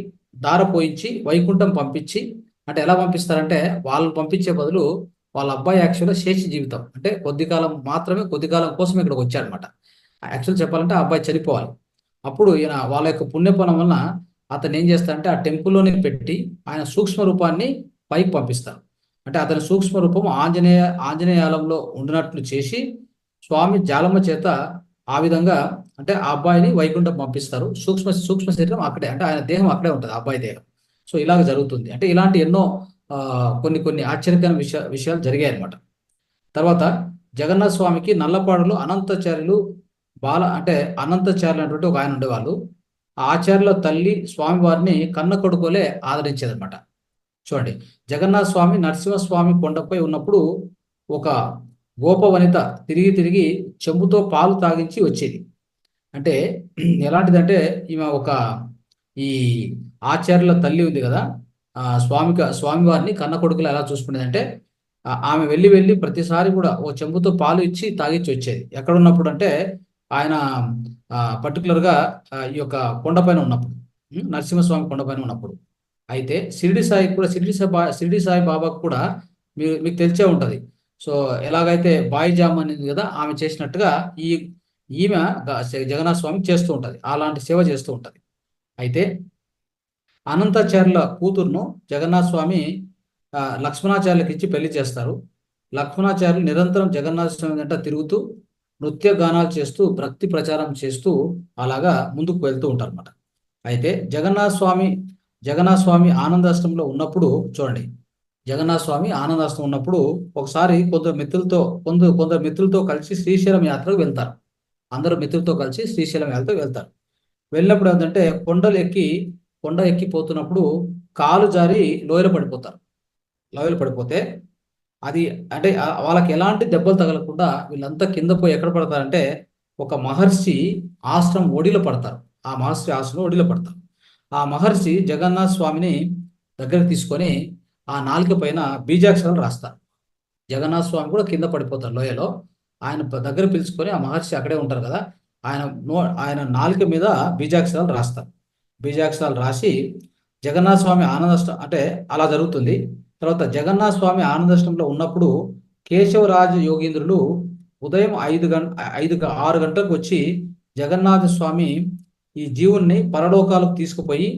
[SPEAKER 1] దార పోయించి వైకుంఠం పంపించి, అంటే ఎలా పంపిస్తారంటే, వాళ్ళని పంపించే బదులు వాళ్ళ అబ్బాయి యాక్చువల్గా శేష జీవితం అంటే కొద్ది కాలం కోసం ఇక్కడికి వచ్చాడనమాట. యాక్చువల్ చెప్పాలంటే ఆ అబ్బాయి చనిపోవాలి. అప్పుడు ఈయన వాళ్ళ యొక్క పుణ్యఫలం వలన అతను ఏం చేస్తారంటే, ఆ టెంపుల్లోనే పెట్టి ఆయన సూక్ష్మ రూపాన్ని పైకి పంపిస్తారు. అంటే అతని సూక్ష్మ రూపం ఆంజనేయాలంలో ఉండినట్లు చేసి స్వామి జాలమ్మ చేత ఆ విధంగా, అంటే ఆ అబ్బాయిని వైకుంఠం పంపిస్తారు. సూక్ష్మ శరీరం అక్కడే, అంటే ఆయన దేహం అక్కడే ఉంటుంది, ఆ అబ్బాయి దేహం. సో ఇలాగ జరుగుతుంది. అంటే ఇలాంటి ఎన్నో కొన్ని ఆశ్చర్యకరమైన విషయాలు జరిగాయి అనమాట. తర్వాత జగన్నాథ స్వామికి నల్లపాడులో అనంతచార్యులు అనేటువంటి ఒక ఆయన ఉండేవాళ్ళు. ఆ ఆచార్యుల తల్లి స్వామివారిని కన్న కొడుకోలే ఆదరించేదనమాట. చూడండి, జగన్నాథ స్వామి నరసింహస్వామి కొండపై ఉన్నప్పుడు ఒక గోప వనిత తిరిగి చెంబుతో పాలు తాగించి వచ్చేది. అంటే ఎలాంటిదంటే, ఈమె ఈ ఆచార్యుల తల్లి ఉంది కదా, స్వామివారిని కన్న కొడుకులు ఎలా చూసుకునేదంటే, ఆమె వెళ్ళి ప్రతిసారి కూడా ఓ చెంబుతో పాలు ఇచ్చి తాగిచ్చి వచ్చేది. ఎక్కడున్నప్పుడు అంటే, ఆయన పర్టికులర్గా ఈ యొక్క కొండపైన ఉన్నప్పుడు, నరసింహస్వామి కొండపైన ఉన్నప్పుడు. అయితే షిరిడి సాయి బాబాకు కూడా మీకు తెలిసే ఉంటుంది. సో ఎలాగైతే బాయి జామ్ అనేది కదా, ఆమె చేసినట్టుగా ఈమె జగన్నాథ స్వామి చేస్తూ ఉంటుంది, అలాంటి సేవ చేస్తూ ఉంటుంది. అయితే అనంతాచార్యుల కూతురును జగన్నాథ స్వామి లక్ష్మణాచార్యులకి ఇచ్చి పెళ్లి చేస్తారు. లక్ష్మణాచార్యులు నిరంతరం జగన్నాథ స్వామి వెంట తిరుగుతూ నృత్య గానాలు చేస్తూ భక్తి ప్రచారం చేస్తూ అలాగా ముందుకు వెళ్తూ ఉంటారు అన్నమాట. అయితే జగన్నాథ స్వామి ఆనందాశ్రమంలో ఉన్నప్పుడు, చూడండి, జగన్నాథ స్వామి ఆనందాశ్రమం ఉన్నప్పుడు ఒకసారి కొందరు మిత్రులతో కలిసి శ్రీశైలం యాత్రకు వెళ్తారు. అందరూ మిత్రులతో కలిసి శ్రీశైలం యాత్రకు వెళ్తారు. వెళ్ళినప్పుడు ఏంటంటే, కొండ ఎక్కిపోతున్నప్పుడు కాలు జారి లోయలో పడిపోతారు. లోయలో పడిపోతే అది అంటే వాళ్ళకి ఎలాంటి దెబ్బలు తగలకుండా వీళ్ళంతా కింద పోయి ఎక్కడ పడతారంటే ఒక మహర్షి ఆశ్రమం ఒడిలో పడతారు. ఆ మహర్షి ఆశ్రమం ఒడిలో పడతారు. ఆ మహర్షి జగన్నాథ స్వామిని దగ్గరికి తీసుకొని ఆ నాలుక పైన బీజాక్షరాలు రాస్తారు. జగన్నాథ స్వామి కూడా కింద పడిపోతారు లోయలో. ఆయన దగ్గర పిలుచుకొని ఆ మహర్షి అక్కడే ఉంటారు కదా, ఆయన ఆయన నాలుక మీద బీజాక్షరాలు రాస్తారు. బీజాక్షరాలు రాసి జగన్నాథ స్వామి ఆనందష్టం అంటే అలా జరుగుతుంది. తర్వాత జగన్నాథ స్వామి ఆనందష్టంలో ఉన్నప్పుడు కేశవరాజ యోగీంద్రులు ఉదయం 6 గంటలకు వచ్చి జగన్నాథ స్వామి ఈ జీవుణ్ణి పరలోకాలకు తీసుకుపోయి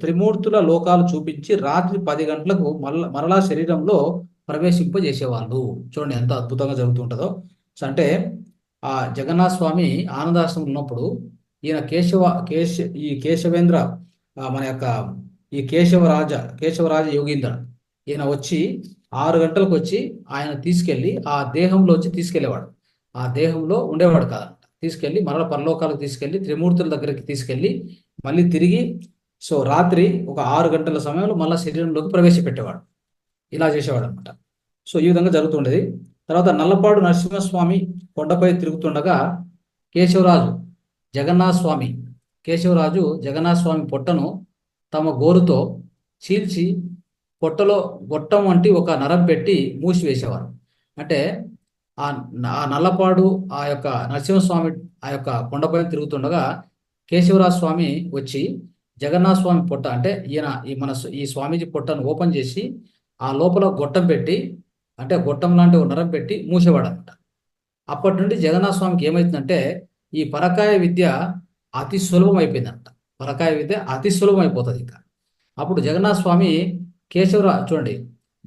[SPEAKER 1] త్రిమూర్తుల లోకాలు చూపించి రాత్రి 10 గంటలకు మరలా శరీరంలో ప్రవేశింపజేసేవాళ్ళు. చూడండి ఎంత అద్భుతంగా జరుగుతుంటుందో. సో అంటే ఆ జగన్నాథ స్వామి ఆనందాశ్రమం ఉన్నప్పుడు ఈయన ఈ కేశవేంద్ర మన యొక్క ఈ కేశవరాజ యోగీంద్ర ఈయన వచ్చి 6 గంటలకు వచ్చి ఆయన తీసుకెళ్ళి ఆ దేహంలోంచి తీసుకెళ్లేవాడు. ఆ దేహంలో ఉండేవాడు కాదనమాట. తీసుకెళ్ళి మరల పరలోకాలకు తీసుకెళ్ళి త్రిమూర్తుల దగ్గరికి తీసుకెళ్ళి మళ్ళీ తిరిగి సో రాత్రి ఒక 6 గంటల సమయంలో మళ్ళీ శరీరంలోకి ప్రవేశపెట్టేవాడు. ఇలా చేసేవాడు అనమాట. సో ఈ విధంగా జరుగుతుండేది. తర్వాత నల్లపాడు నరసింహస్వామి కొండపై తిరుగుతుండగా కేశవరాజు జగన్నాథ స్వామి పొట్టను తమ గోరుతో చీల్చి పొట్టలో గొట్టం వంటి ఒక నరం పెట్టి మూసివేసేవారు. అంటే ఆ నల్లపాడు ఆ యొక్క నరసింహస్వామి ఆ యొక్క కొండపై తిరుగుతుండగా కేశవరాజ స్వామి వచ్చి జగన్నాథ స్వామి పొట్ట అంటే ఈ స్వామీజీ పొట్టను ఓపెన్ చేసి ఆ లోపల గొట్టం పెట్టి అంటే గొట్టం లాంటి ఒక నరం పెట్టి మూసేవాడు అనమాట. అప్పటి నుండి జగన్నాథ స్వామికి ఏమైతుందంటే ఈ పరకాయ విద్య అతి సులభం అయిపోయిందంట. పరకాయ విద్య అతి సులభం అయిపోతుంది ఇంకా. అప్పుడు జగన్నాథ స్వామి చూడండి,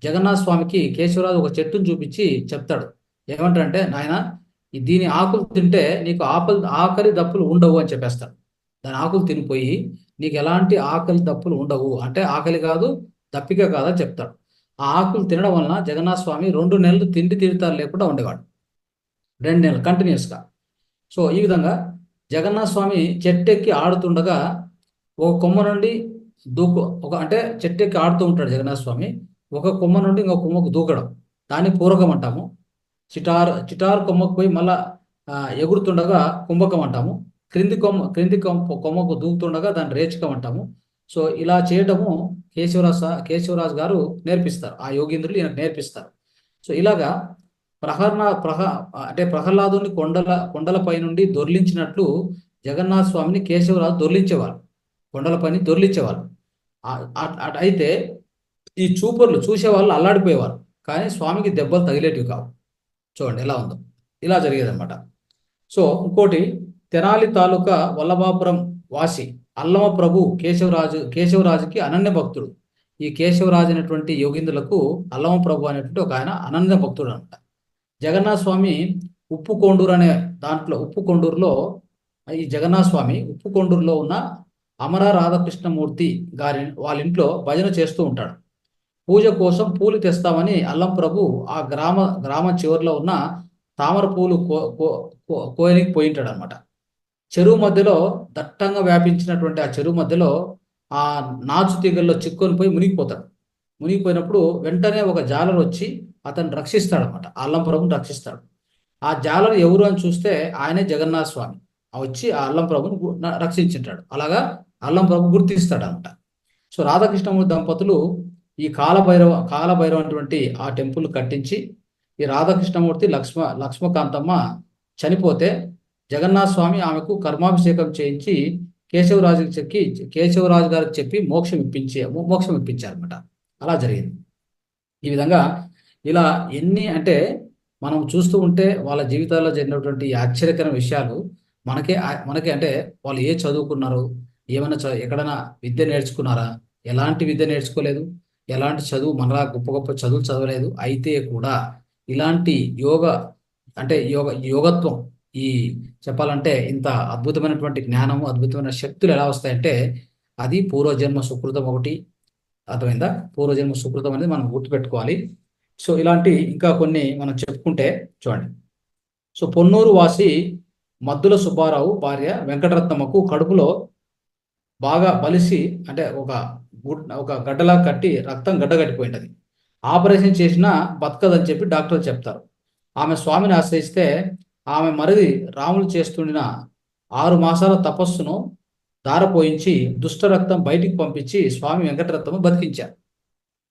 [SPEAKER 1] జగన్నాథ స్వామికి కేశవరాజు ఒక చెట్టును చూపించి చెప్తాడు. ఏమంటాడంటే, నాయన దీని ఆకులు తింటే నీకు ఆకలి దప్పులు ఉండవు అని చెప్పేస్తాడు. దాని ఆకులు తినిపోయి నీకు ఎలాంటి ఆకలి దప్పులు ఉండవు అంటే ఆకలి కాదు దప్పిక కాదని చెప్తాడు. ఆ ఆకులు తినడం వలన జగన్నాథ స్వామి 2 నెలలు తిండి తీర్థాలు లేకుండా ఉండేవాడు. 2 నెలలు కంటిన్యూస్గా. సో ఈ విధంగా జగన్నాథ స్వామి చెట్టెక్కి ఆడుతుండగా ఒక కొమ్మ నుండి అంటే చెట్టెక్కి ఆడుతూ ఉంటాడు జగన్నాథ స్వామి. ఒక కొమ్మ నుండి ఇంకొక కొమ్మకు దూకడం, దాన్ని పూరకం అంటాము. చిటారు కొమ్మకు పోయి మళ్ళా ఎగురుతుండగా కుంభకం అంటాము. క్రింది కొమ్మకు దూకుతుండగా దాన్ని రేచకం అంటాము. సో ఇలా చేయటము కేశవరాజు గారు నేర్పిస్తారు. ఆ యోగీంద్రులు ఈయనకు నేర్పిస్తారు. సో ఇలాగా అంటే ప్రహ్లాదుని కొండలపై నుండి దొర్లించినట్లు జగన్నాథ స్వామిని కేశవరాజు దొర్లించేవారు. కొండలపైని దొర్లించేవారు. అయితే ఈ చూసేవాళ్ళు అల్లాడిపోయేవారు, కానీ స్వామికి దెబ్బలు తగిలేటివి కావు. చూడండి ఎలా ఉందో. ఇలా జరిగేదన్నమాట. సో ఇంకోటి, తెనాలి తాలూకా వల్లభాపురం వాసి అల్లమ ప్రభు కేశవరాజుకి అనన్య భక్తుడు. ఈ కేశవరాజు అనేటువంటి యోగీంద్రులకు అల్లమ ప్రభు అనేటువంటి ఒక ఆయన అనన్య భక్తుడు అనమాట. జగన్నాథ స్వామి ఉప్పుకొండూరులో ఈ జగన్నాథ స్వామి ఉప్పుకొండూరులో ఉన్న అమర రాధాకృష్ణమూర్తి వాళ్ళ ఇంట్లో భజన చేస్తూ ఉంటాడు. పూజ కోసం పూలు తెస్తామని అల్లం ప్రభు ఆ గ్రామం చివరిలో ఉన్న తామర పూలు కోయనికి పోయింటాడు అనమాట. చెరువు మధ్యలో దట్టంగా వ్యాపించినటువంటి ఆ చెరువు మధ్యలో ఆ నాచు తీగల్లో చిక్కుని పోయి మునిగిపోతాడు. మునిగిపోయినప్పుడు వెంటనే ఒక జాలరు వచ్చి అతన్ని రక్షిస్తాడు అనమాట. అల్లం ప్రభుని రక్షిస్తాడు. ఆ జాలరు ఎవరు అని చూస్తే ఆయనే జగన్నాథ స్వామి వచ్చి ఆ అల్లం ప్రభుని రక్షించింటాడు. అలాగా అల్లం ప్రభు గుర్తిస్తాడు అనమాట. సో రాధాకృష్ణమూర్తి దంపతులు ఈ కాలభైరవ అటువంటి ఆ టెంపుల్ కట్టించి ఈ రాధాకృష్ణమూర్తి లక్ష్మకాంతమ్మ చనిపోతే జగన్నాథ స్వామి ఆమెకు కర్మాభిషేకం చేయించి కేశవరాజు గారికి చెప్పి మోక్షం ఇప్పించారన్నమాట. అలా జరిగింది. ఈ విధంగా ఇలా అంటే మనం చూస్తూ ఉంటే వాళ్ళ జీవితాల్లో జరిగినటువంటి ఆశ్చర్యకరమైన విషయాలు మనకే అంటే వాళ్ళు చదువుకున్నారు, ఏమైనా ఎక్కడైనా విద్య నేర్చుకున్నారా? ఎలాంటి విద్య నేర్చుకోలేదు, ఎలాంటి చదువు మనలా గొప్ప గొప్ప చదువులు చదవలేదు. అయితే కూడా ఇలాంటి యోగత్వం ఈ చెప్పాలంటే ఇంత అద్భుతమైనటువంటి జ్ఞానము, అద్భుతమైన శక్తులు ఎలా వస్తాయంటే అది పూర్వజన్మ సుకృతం. ఒకటి అర్థమైందా? పూర్వజన్మ సుకృతం అనేది మనం గుర్తుపెట్టుకోవాలి. సో ఇలాంటి ఇంకా కొన్ని మనం చెప్పుకుంటే చూడండి. సో పొన్నూరు వాసి మద్దుల సుబ్బారావు భార్య వెంకటరత్నమ్మకు కడుపులో బాగా బలిసి అంటే ఒక ఒక గడ్డలా కట్టి రక్తం గడ్డ కట్టిపోయింటది. ఆపరేషన్ చేసినా బతకదని చెప్పి డాక్టర్లు చెప్తారు. ఆమె స్వామిని ఆశ్రయిస్తే ఆమె మరిది రాములు చేస్తుండిన 6 మాసాల తపస్సును ధారపోయించి దుష్ట రక్తం బయటికి పంపించి స్వామి వెంకటరత్నము బతికించారు.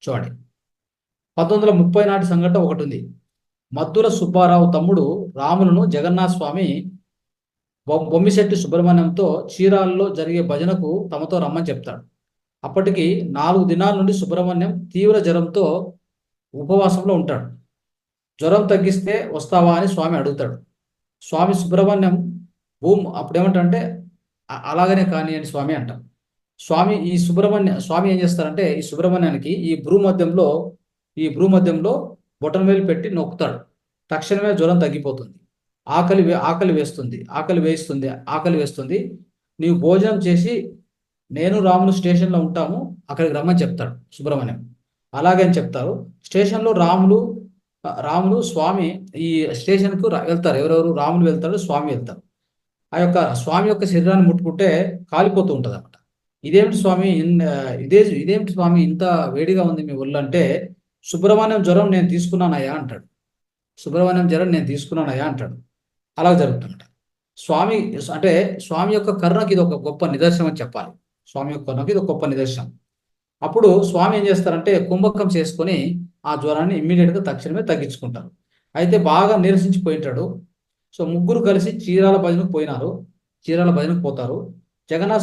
[SPEAKER 1] చూడండి, 1930 నాటి సంఘటన ఒకటి ఉంది. మద్దుల సుబ్బారావు తమ్ముడు రాములను జగన్నాథ స్వామి బొమ్మిశెట్టి సుబ్రహ్మణ్యంతో చీరాలలో జరిగే భజనకు తమతో రమ్మని చెప్తాడు. అప్పటికి 4 దినాల నుండి సుబ్రహ్మణ్యం తీవ్ర జ్వరంతో ఉపవాసంలో ఉంటాడు. జ్వరం తగ్గిస్తే వస్తావా అని స్వామి అడుగుతాడు. స్వామి సుబ్రహ్మణ్యం అప్పుడేమంటే అలాగనే కానీ అని స్వామి అంటాం. స్వామి ఏం చేస్తారంటే ఈ సుబ్రహ్మణ్యానికి ఈ భ్రూమధ్యంలో బొటనవేలు పెట్టి నొక్కుతాడు. తక్షణమే జ్వరం తగ్గిపోతుంది. ఆకలి వేస్తుంది. నీవు భోజనం చేసి నేను రాములు స్టేషన్లో ఉంటాము, అక్కడికి రమ్మని చెప్తాడు సుబ్రహ్మణ్యం. అలాగే అని చెప్తారు. స్టేషన్లో రాములు స్వామి ఈ స్టేషన్కు వెళ్తారు. ఎవరెవరు? రాములు వెళ్తాడు, స్వామి వెళ్తారు. ఆ యొక్క స్వామి యొక్క శరీరాన్ని ముట్టుకుంటే కాలిపోతూ ఉంటుంది అన్నమాట. ఇదేమిటి స్వామి ఇంత వేడిగా ఉంది మీ ఒళ్ళు అంటే, సుబ్రహ్మణ్యం జ్వరం నేను తీసుకున్నానయ్యా అంటాడు. అలా జరుగుతుంట. స్వామి యొక్క కరుణకి ఇది ఒక గొప్ప నిదర్శనం అని చెప్పాలి. అప్పుడు స్వామి ఏం చేస్తారంటే కుంభకం చేసుకొని ఆ జ్వరాన్ని ఇమ్మీడియట్గా తక్షణమే తగ్గించుకుంటారు. అయితే బాగా నీరసించిపోయింటాడు. సో ముగ్గురు కలిసి చీరాల భజనకు పోతారు. జగన్నాథ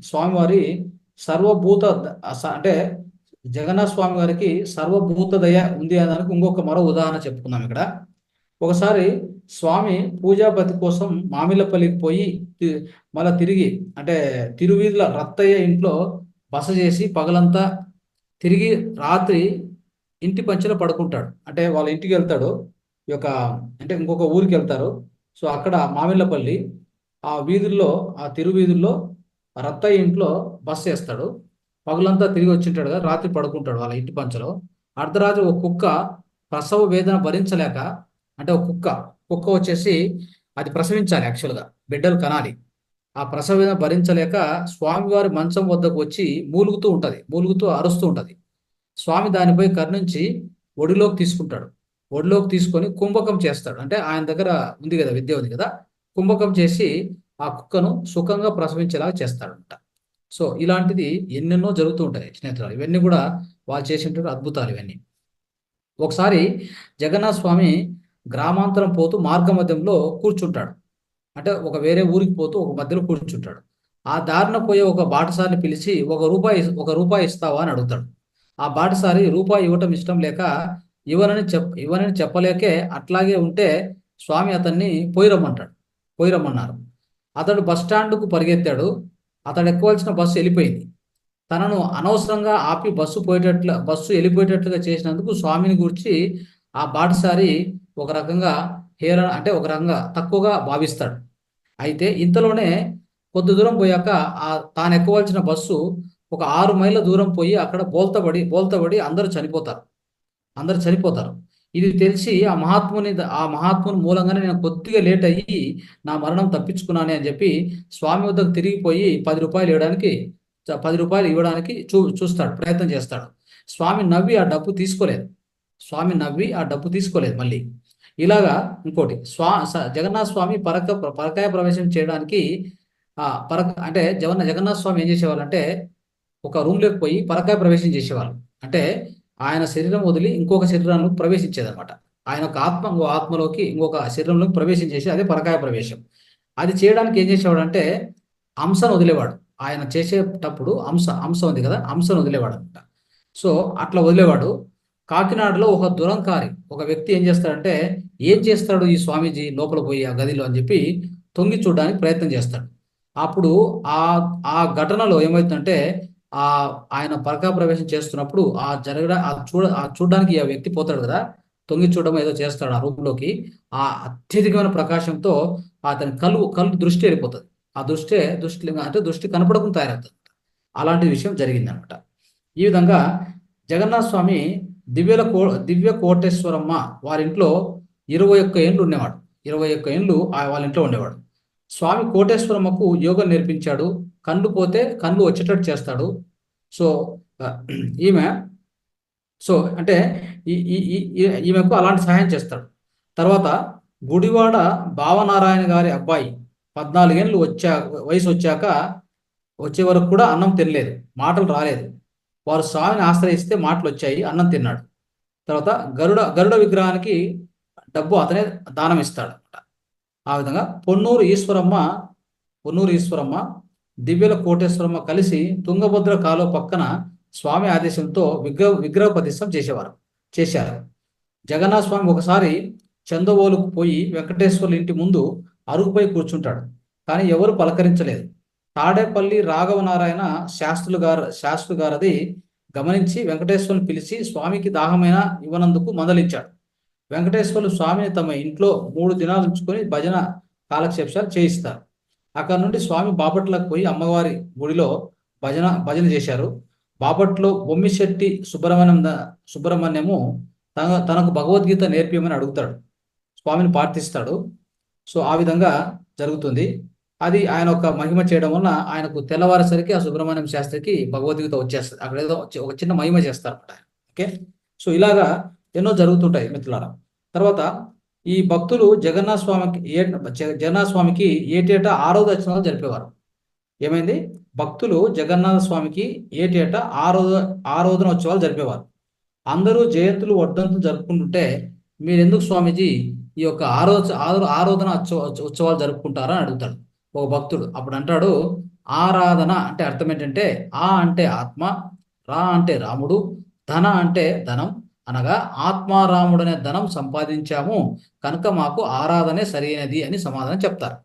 [SPEAKER 1] స్వామివారి జగన్నాథ స్వామి వారికి సర్వభూత దయ ఉంది అనడానికి మరో ఉదాహరణ చెప్పుకుందాం ఇక్కడ. ఒకసారి స్వామి పూజాపతి కోసం మామిళ్ళపల్లికి పోయి మళ్ళీ తిరిగి తిరువీధుల రత్తయ్య ఇంట్లో బస చేసి పగలంతా తిరిగి రాత్రి ఇంటి పంచెలో పడుకుంటాడు. వాళ్ళ ఇంటికి వెళ్తాడు. ఇంకొక ఊరికి వెళ్తారు. సో అక్కడ మామిళ్ళపల్లి ఆ తిరువీధుల్లో రత్తయ్య ఇంట్లో బస చేస్తాడు. పగలంతా తిరిగి వచ్చింటాడు కదా, రాత్రి పడుకుంటాడు వాళ్ళ ఇంటి పంచలో. అర్ధరాత్రి ఒక కుక్క ప్రసవ వేదన భరించలేక, ఒక కుక్క వచ్చేసి అది ప్రసవించాలి, యాక్చువల్గా బిడ్డలు కనాలి. ఆ ప్రసవ వేదన భరించలేక స్వామివారి మంచం వద్దకు వచ్చి మూలుగుతూ అరుస్తూ ఉంటుంది. స్వామి దానిపై కరుణించి ఒడిలోకి తీసుకొని కుంభకం చేస్తాడు. ఆయన దగ్గర ఉంది కదా, విద్య ఉంది కదా, కుంభకం చేసి ఆ కుక్కను సుఖంగా ప్రసవించేలాగా చేస్తాడంట. సో ఇలాంటిది ఎన్నెన్నో జరుగుతూ ఉంటాయి స్నేహితులు. ఇవన్నీ కూడా వాళ్ళు చేసినటువంటి అద్భుతాలు ఇవన్నీ. ఒకసారి జగన్నాథ స్వామి గ్రామాంతరం పోతూ మార్గ మధ్యంలో కూర్చుంటాడు. ఒక వేరే ఊరికి పోతూ ఒక మధ్యలో కూర్చుంటాడు. ఆ దారిన పోయే ఒక బాటసారిని పిలిచి ఒక రూపాయి ఇస్తావా అని అడుగుతాడు. ఆ బాటసారి రూపాయి ఇవ్వటం ఇష్టం లేక ఇవ్వనని చెప్పలేకే అట్లాగే ఉంటే స్వామి అతన్ని పోయిరమ్మన్నారు. అతడు బస్టాండ్కు పరిగెత్తాడు. అతడు ఎక్కవలసిన బస్సు వెళ్ళిపోయింది. తనను అనవసరంగా ఆపి బస్సు వెళ్ళిపోయేటట్లుగా చేసినందుకు స్వామిని గురించి ఆ బాటసారి ఒక రకంగా తక్కువగా భావిస్తాడు. అయితే ఇంతలోనే కొద్ది దూరం పోయాక తాను ఎక్కవలసిన బస్సు ఒక 6 మైళ్ళ దూరం పోయి అక్కడ బోల్తబడి అందరూ చనిపోతారు. ఇది తెలిసి ఆ మహాత్ముని మూలంగానే నేను కొద్దిగా లేట్ అయ్యి నా మరణం తప్పించుకున్నానే అని చెప్పి స్వామి వద్దకు తిరిగిపోయి 10 రూపాయలు ఇవ్వడానికి చూస్తాడు, ప్రయత్నం చేస్తాడు. స్వామి నవ్వి ఆ డబ్బు తీసుకోలేదు. మళ్ళీ ఇలాగా ఇంకోటి జగన్నాథ స్వామి పరకాయ ప్రవేశం చేయడానికి జగన్నాథ స్వామి ఏం చేసేవాళ్ళంటే ఒక రూమ్లోకి పోయి పరకాయ ప్రవేశం చేసేవాళ్ళు. ఆయన శరీరం వదిలి ఇంకొక శరీరంలో ప్రవేశించేదన్నమాట. ఆయన ఒక ఆత్మలోకి ఇంకొక శరీరంలోకి ప్రవేశం చేసి అదే పరకాయ ప్రవేశం. అది చేయడానికి ఏం చేసేవాడంటే అంశను వదిలేవాడు. ఆయన చేసేటప్పుడు అంశ ఉంది కదా, అంశను వదిలేవాడు అనమాట. సో అట్లా వదిలేవాడు. కాకినాడలో ఒక దురంకారి ఒక వ్యక్తి ఏం చేస్తాడంటే, ఏం చేస్తాడు ఈ స్వామీజీ లోపల పోయి ఆ గదిలో అని చెప్పి తొంగి చూడడానికి ప్రయత్నం చేస్తాడు. అప్పుడు ఆ ఘటనలో ఏమవుతుందంటే ఆయన పరకాయ ప్రవేశం చేస్తున్నప్పుడు చూడడానికి ఆ వ్యక్తి పోతాడు కదా, తొంగి చూడడం ఏదో చేస్తాడు ఆ రూమ్లోకి. ఆ అత్యధికమైన ప్రకాశంతో అతని కళ్ళు దృష్టి వెళ్ళిపోతుంది. ఆ దృష్టి కనపడకుండా తయారవుతుంది. అలాంటి విషయం జరిగింది అనమాట. ఈ విధంగా జగన్నాథ స్వామి దివ్య కోటేశ్వరమ్మ వారింట్లో 21 ఏళ్ళు ఉండేవాడు. 21 ఏళ్ళు వాళ్ళ ఇంట్లో ఉండేవాడు. స్వామి కోటేశ్వరమ్మకు యోగం నేర్పించాడు. కళ్ళు పోతే కళ్ళు వచ్చేటట్టు చేస్తాడు. సో ఆ, ఈమె సో అంటే ఈమెకు అలాంటి సహాయం చేస్తాడు. తర్వాత గుడివాడ భావనారాయణ గారి అబ్బాయి 14 ఏళ్ళు వయసు వచ్చే వరకు కూడా అన్నం తినలేదు, మాటలు రాలేదు. వారు స్వామిని ఆశ్రయిస్తే మాటలు వచ్చాయి, అన్నం తిన్నాడు. తర్వాత గరుడ విగ్రహానికి డబ్బు అతనే దానం ఇస్తాడు. ఆ విధంగా పొన్నూరు ఈశ్వరమ్మ, దివ్యల కోటేశ్వరమ్మ కలిసి తుంగభద్ర కాలువ పక్కన స్వామి ఆదేశంతో విగ్రహ ప్రతిష్ఠం చేశారు. జగన్నాథ స్వామి ఒకసారి చందవోలుకు పోయి వెంకటేశ్వర్ల ఇంటి ముందు అరుగుపై కూర్చుంటాడు. కానీ ఎవరు పలకరించలేదు. తాడేపల్లి రాఘవనారాయణ శాస్త్రులు గారది గమనించి వెంకటేశ్వర్ని పిలిచి స్వామికి దాహమైన ఇవ్వనందుకు మందలించాడు. వెంకటేశ్వర్లు స్వామిని తమ ఇంట్లో 3 దినాలు ఉంచుకొని భజన కాలక్షేపాలు చేయిస్తారు. అక్కడ నుండి స్వామి బాపట్లకు పోయి అమ్మవారి గుడిలో భజన చేశారు. బాపట్లో బొమ్మిశెట్టి సుబ్రహ్మణ్యము తనకు భగవద్గీత నేర్పియమని అడుగుతాడు. స్వామిని ప్రార్థిస్తాడు. సో ఆ విధంగా జరుగుతుంది. అది ఆయన ఒక మహిమ చేయడం వలన ఆయనకు తెల్లవారేసరికి ఆ సుబ్రహ్మణ్యం శాస్త్రికి భగవద్గీత వచ్చేస్తుంది. అక్కడ ఏదో ఒక చిన్న మహిమ చేస్తారన్నమాట. ఓకే, సో ఇలాగా ఎన్నో జరుగుతుంటాయి మిత్రులారా. తర్వాత ఈ భక్తులు జగన్నాథ స్వామికి ఏటేటా ఆరాధోత్సవాలు జరిపేవారు. ఏమైంది? భక్తులు జగన్నాథ స్వామికి ఏటేటా ఆరాధనోత్సవాలు జరిపేవారు. అందరూ జయంతులు వర్ధంతులు జరుపుకుంటుంటే మీరెందుకు స్వామీజీ ఈ యొక్క ఆరాధన ఉత్సవాలు జరుపుకుంటారా అని అడుగుతాడు ఒక భక్తుడు. అప్పుడు అంటాడు, ఆరాధన అంటే అర్థం ఏంటంటే ఆ అంటే ఆత్మ, రా అంటే రాముడు, ధన అంటే ధనం, అనగా ఆత్మారాముడనే ధనం సంపాదించాము కనుక మాకు ఆరాధనే సరైనది అని సమాధానం చెప్తారు.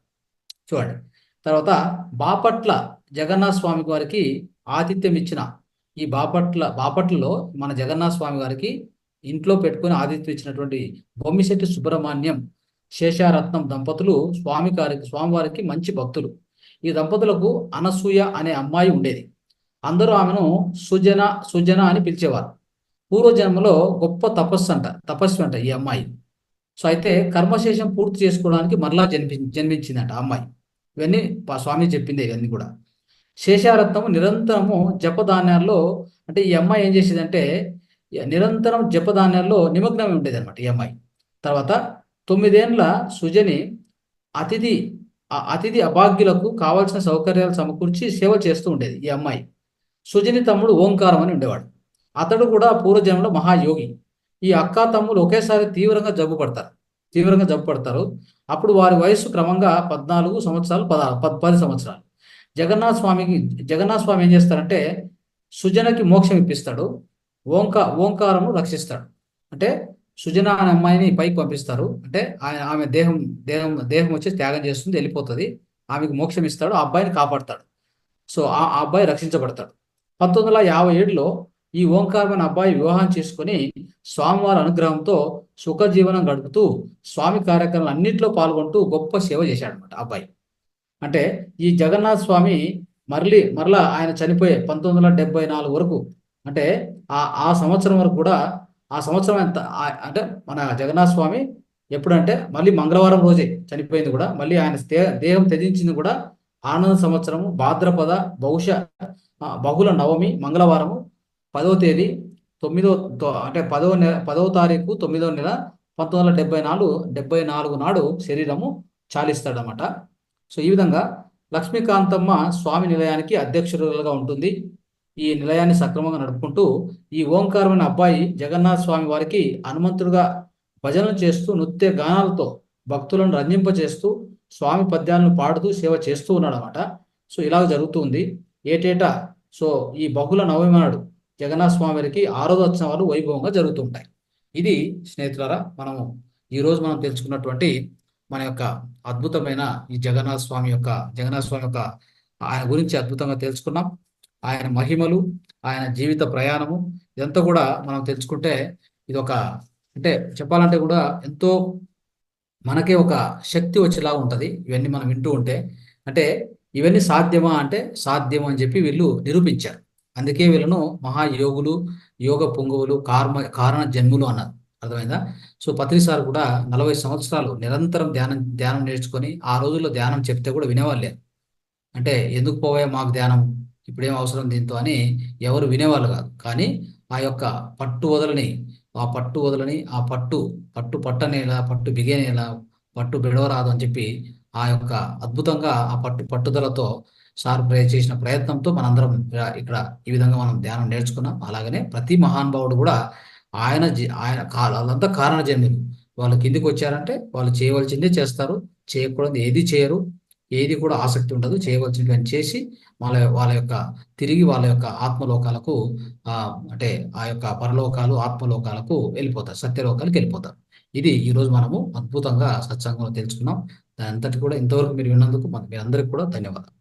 [SPEAKER 1] చూడండి. తర్వాత బాపట్ల జగన్నాథ స్వామి వారికి ఆతిథ్యం ఇచ్చిన ఈ బాపట్లలో మన జగన్నాథ స్వామి గారికి ఇంట్లో పెట్టుకుని ఆతిథ్యం ఇచ్చినటువంటి బొమ్మిశెట్టి సుబ్రహ్మణ్యం శేషారత్నం దంపతులు స్వామివారికి మంచి భక్తులు. ఈ దంపతులకు అనసూయ అనే అమ్మాయి ఉండేది. అందరూ ఆమెను సుజన అని పిలిచేవారు. పూర్వజన్మలో గొప్ప తపస్సు అంట ఈ అమ్మాయి. సో అయితే కర్మశేషం పూర్తి చేసుకోవడానికి మరలా జన్మించిందంట ఆ అమ్మాయి. ఇవన్నీ స్వామి చెప్పిందే ఇవన్నీ కూడా. శేషారత్నము నిరంతరము జపధాన్యాల్లో, అంటే ఈ అమ్మాయి ఏం చేసేదంటే నిరంతరం జపధాన్యాల్లో నిమగ్నమై ఉండేది అనమాట ఈ అమ్మాయి. తర్వాత 9 ఏళ్ల సుజని అతిథి అభాగ్యులకు కావాల్సిన సౌకర్యాలు సమకూర్చి సేవ చేస్తూ ఉండేది ఈ అమ్మాయి. సుజని తమ్ముడు ఓంకారం అని ఉండేవాడు. అతడు కూడా పూర్వజన్మలో మహాయోగి. ఈ అక్క తమ్ముడు ఒకేసారి తీవ్రంగా జబ్బు పడతారు. అప్పుడు వారి వయస్సు క్రమంగా 14 సంవత్సరాలు 10 సంవత్సరాలు. జగన్నాథ స్వామి ఏం చేస్తారంటే సుజనకి మోక్షం ఇప్పిస్తాడు, ఓంకారము రక్షిస్తాడు. అంటే సుజన అనే అమ్మాయిని పైకి పంపిస్తారు. అంటే ఆమె దేహం వచ్చి త్యాగం చేస్తుంది, వెళ్ళిపోతుంది. ఆమెకు మోక్షం ఇస్తాడు, ఆ అబ్బాయిని కాపాడతాడు. సో ఆ అబ్బాయి రక్షించబడతాడు. 1957లో ఈ ఓంకారమైన అబ్బాయి వివాహం చేసుకుని స్వామివారి అనుగ్రహంతో సుఖజీవనం గడుపుతూ స్వామి కార్యక్రమాలు అన్నింటిలో పాల్గొంటూ గొప్ప సేవ చేశాడు అనమాట అబ్బాయి. అంటే ఈ జగన్నాథ స్వామి మరలా ఆయన చనిపోయే 1974 వరకు, అంటే ఆ సంవత్సరం వరకు కూడా, ఆ సంవత్సరం అంటే మన జగన్నాథ స్వామి ఎప్పుడంటే మళ్ళీ మంగళవారం రోజే చనిపోయింది కూడా. మళ్ళీ ఆయన దేహం త్యజించింది కూడా ఆనంద సంవత్సరము భాద్రపద బహుళ నవమి మంగళవారము 10వ తేదీ 10వ తారీఖు 9వ నెల 1974 నాడు శరీరము చాలిస్తాడనమాట. సో ఈ విధంగా లక్ష్మీకాంతమ్మ స్వామి నిలయానికి అధ్యక్షురాలుగా ఉంటుంది. ఈ నిలయాన్ని సక్రమంగా నడుపుకుంటూ ఈ ఓంకారమైన అబ్బాయి జగన్నాథ స్వామి వారికి హనుమంతుడుగా భజనలు చేస్తూ నృత్య గానాలతో భక్తులను రంజింపచేస్తూ స్వామి పద్యాలను పాడుతూ సేవ చేస్తూ ఉన్నాడు అనమాట. సో ఇలాగ జరుగుతుంది ఏటేటా. సో ఈ బహుళ నవమి నాడు జగన్నాథ స్వామి వారికి ఆరాధోత్సవాలు వైభవంగా జరుగుతుంటాయి. ఇది స్నేహితులారా ఈరోజు మనం తెలుసుకున్నటువంటి మన యొక్క అద్భుతమైన ఈ జగన్నాథ స్వామి యొక్క ఆయన గురించి అద్భుతంగా తెలుసుకున్నాం. ఆయన మహిమలు, ఆయన జీవిత ప్రయాణము, ఇదంతా కూడా మనం తెలుసుకుంటే ఇది అంటే చెప్పాలంటే కూడా ఎంతో మనకే ఒక శక్తి వచ్చేలా ఉంటుంది ఇవన్నీ మనం వింటూ ఉంటే. అంటే ఇవన్నీ సాధ్యమా అంటే సాధ్యం అని చెప్పి వీళ్ళు నిరూపించారు. అందుకే వీళ్ళను మహాయోగులు, యోగ పుంగవులు, కారణ జన్ములు అన్నారు. అర్థమైందా? సో పత్రి సార్ కూడా 40 సంవత్సరాలు నిరంతరం ధ్యానం నేర్చుకొని ఆ రోజుల్లో ధ్యానం చెప్తే కూడా వినేవాళ్ళే. అంటే ఎందుకు పోవే మాకు ధ్యానం, ఇప్పుడేం అవసరం దీంతో అని ఎవరు వినేవాళ్ళు కాదు. కానీ ఆ యొక్క పట్టు వదలని ఆ పట్టు పట్టు పట్టనేలా, పట్టు బిగేనేలా, పట్టు బిడవరాదు అని చెప్పి ఆ యొక్క అద్భుతంగా ఆ పట్టుదలతో సార్ చేసిన ప్రయత్నంతో మనందరం ఇక్కడ ఈ విధంగా మనం ధ్యానం నేర్చుకున్నాం. అలాగనే ప్రతి మహానుభావుడు కూడా వాళ్ళంతా కారణ జన్ములు. వాళ్ళు కిందికి వచ్చారంటే వాళ్ళు చేయవలసిందే చేస్తారు. చేయకూడదు ఏది చేయరు. ఏది కూడా ఆసక్తి ఉండదు. చేయవలసినటువంటి చేసి వాళ్ళ యొక్క తిరిగి వాళ్ళ యొక్క ఆత్మలోకాలకు అంటే ఆ యొక్క పరలోకాలు, ఆత్మలోకాలకు వెళ్ళిపోతారు. సత్యలోకాలకు వెళ్ళిపోతారు. ఇది ఈరోజు మనము అద్భుతంగా సత్సంగంలో తెలుసుకున్నాం. దాని అంతటి కూడా ఇంతవరకు మీరు విన్నందుకు మీ అందరికి కూడా ధన్యవాదాలు.